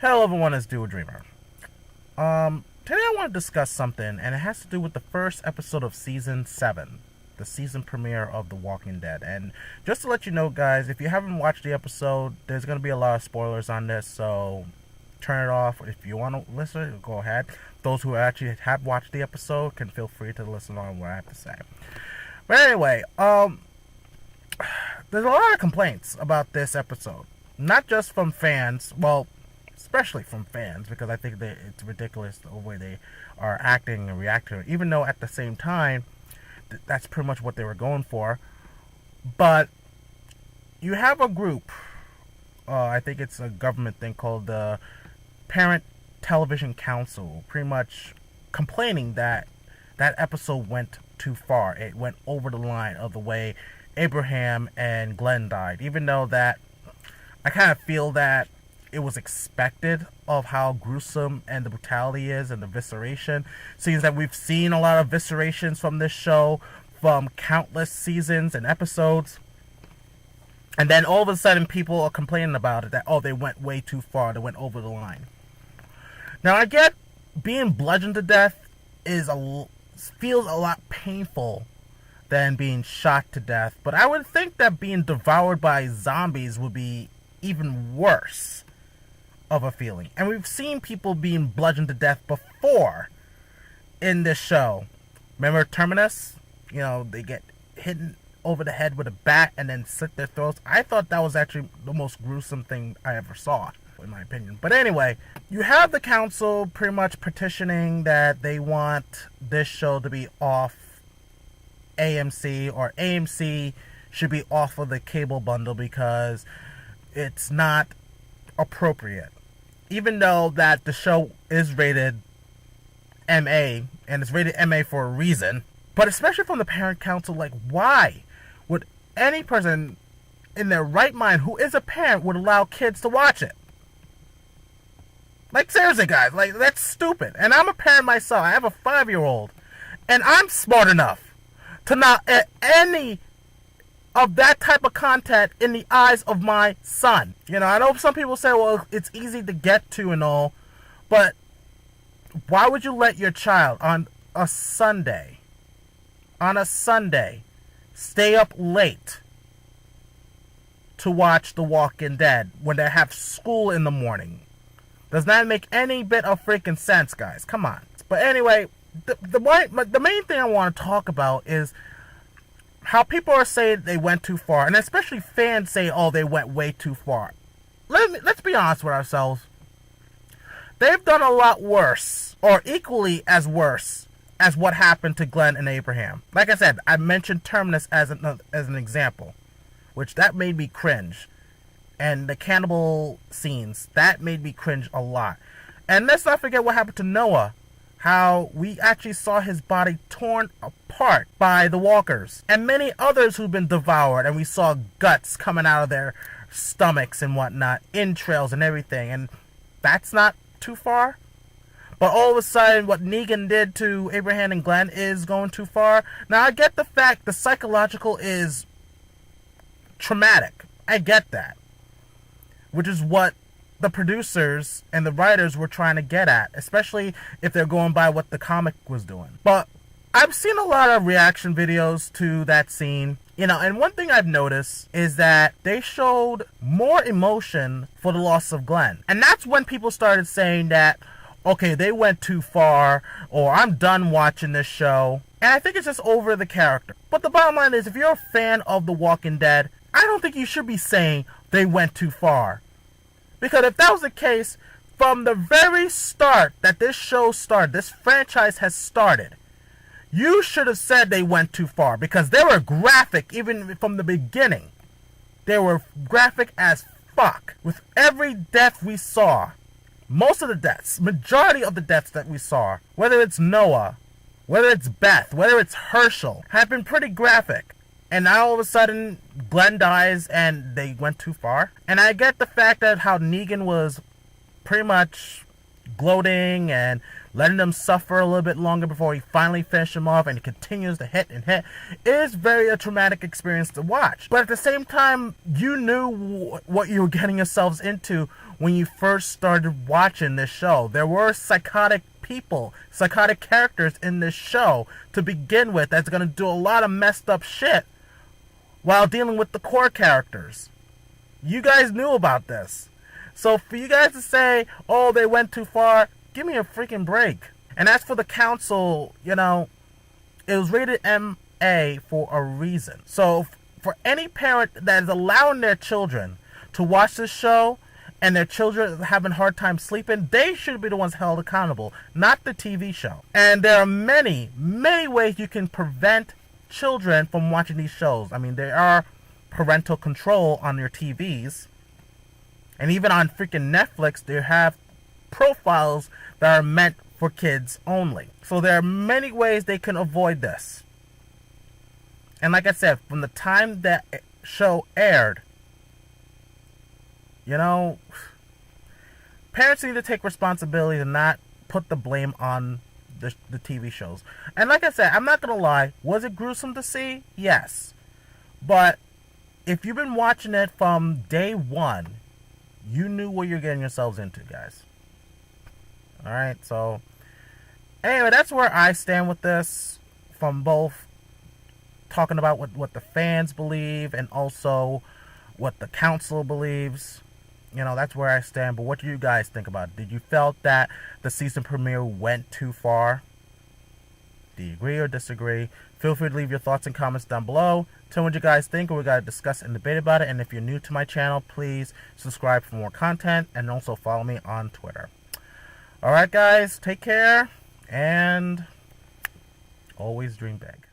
Hello everyone, it's Do a Dreamer. Today I want to discuss something, and it has to do with the first episode of Season 7, the season premiere of The Walking Dead. And just to let you know, guys, if you haven't watched the episode, there's going to be a lot of spoilers on this, so turn it off. If you want to listen, go ahead. Those who actually have watched the episode can feel free to listen on what I have to say. But anyway, there's a lot of complaints about this episode. Not just from fans, well, especially from fans, because I think that it's ridiculous the way they are acting and reacting, even though at the same time, that's pretty much what they were going for. But you have a group, I think it's a government thing called the Parent Television Council, pretty much complaining that that episode went too far. It went over the line of the way Abraham and Glenn died, even though that I kind of feel that it was expected of how gruesome and the brutality is and the visceration. Seems that we've seen a lot of viscerations from this show from countless seasons and episodes. And then all of a sudden people are complaining about it, that, oh, they went way too far, they went over the line. Now I get being bludgeoned to death feels a lot painful than being shot to death. But I would think that being devoured by zombies would be even worse of a feeling. And we've seen people being bludgeoned to death before in this show. Remember Terminus? You know, they get hit over the head with a bat and then slit their throats. I thought that was actually the most gruesome thing I ever saw, in my opinion. But anyway, you have the council pretty much petitioning that they want this show to be off AMC, or AMC should be off of the cable bundle because it's not appropriate. Even though that the show is rated MA, and it's rated MA for a reason, but especially from the parent council, like, why would any person in their right mind who is a parent would allow kids to watch it? Like, seriously, guys, like, that's stupid. And I'm a parent myself. I have a 5-year-old, and I'm smart enough to not at any of that type of content in the eyes of my son. You know, I know some people say, well, it's easy to get to and all, but why would you let your child on a Sunday stay up late to watch The Walking Dead when they have school in the morning? Does not make any bit of freaking sense, guys. Come on. But anyway, the main thing I want to talk about is how people are saying they went too far, and especially fans say, oh, they went way too far. Let's be honest with ourselves. They've done a lot worse, or equally as worse, as what happened to Glenn and Abraham. Like I said, I mentioned Terminus as an example, which that made me cringe. And the cannibal scenes, that made me cringe a lot. And let's not forget what happened to Noah. How we actually saw his body torn apart by the walkers. And many others who've been devoured, and we saw guts coming out of their stomachs and whatnot, entrails and everything. And that's not too far. But all of a sudden, what Negan did to Abraham and Glenn is going too far. Now, I get the fact the psychological is traumatic. I get that. Which is what the producers and the writers were trying to get at, especially if they're going by what the comic was doing. But I've seen a lot of reaction videos to that scene, you know, and one thing I've noticed is that they showed more emotion for the loss of Glenn. And that's when people started saying that, okay, they went too far, or I'm done watching this show. And I think it's just over the character. But the bottom line is, if you're a fan of The Walking Dead, I don't think you should be saying they went too far. Because if that was the case, from the very start that this show started, this franchise has started, you should have said they went too far. Because they were graphic even from the beginning. They were graphic as fuck. With every death we saw, most of the deaths, majority of the deaths that we saw, whether it's Noah, whether it's Beth, whether it's Herschel, have been pretty graphic. And now all of a sudden, Glenn dies and they went too far. And I get the fact that how Negan was pretty much gloating and letting them suffer a little bit longer before he finally finished them off, and he continues to hit and hit. It is very a traumatic experience to watch. But at the same time, you knew what you were getting yourselves into when you first started watching this show. There were psychotic people, psychotic characters in this show to begin with that's going to do a lot of messed up shit while dealing with the core characters. You guys knew about this. So for you guys to say, oh, they went too far, give me a freaking break. And as for the council, you know, it was rated MA for a reason. So for any parent that is allowing their children to watch this show and their children having a hard time sleeping, they should be the ones held accountable, not the TV show. And there are many, many ways you can prevent children from watching these shows. I mean, there are parental control on your TVs. And even on freaking Netflix, they have profiles that are meant for kids only. So there are many ways they can avoid this. And like I said, from the time that show aired, you know, parents need to take responsibility and not put the blame on the TV shows. And like I said, I'm not going to lie, was it gruesome to see? Yes. But if you've been watching it from day one, you knew what you're getting yourselves into, guys. Alright, so anyway, that's where I stand with this, from both talking about what the fans believe and also what the council believes. You know, that's where I stand. But what do you guys think about it? Did you felt that the season premiere went too far? Do you agree or disagree? Feel free to leave your thoughts and comments down below. Tell me what you guys think, or we gotta discuss and debate about it. And if you're new to my channel, please subscribe for more content and also follow me on Twitter. Alright guys, take care and always dream big.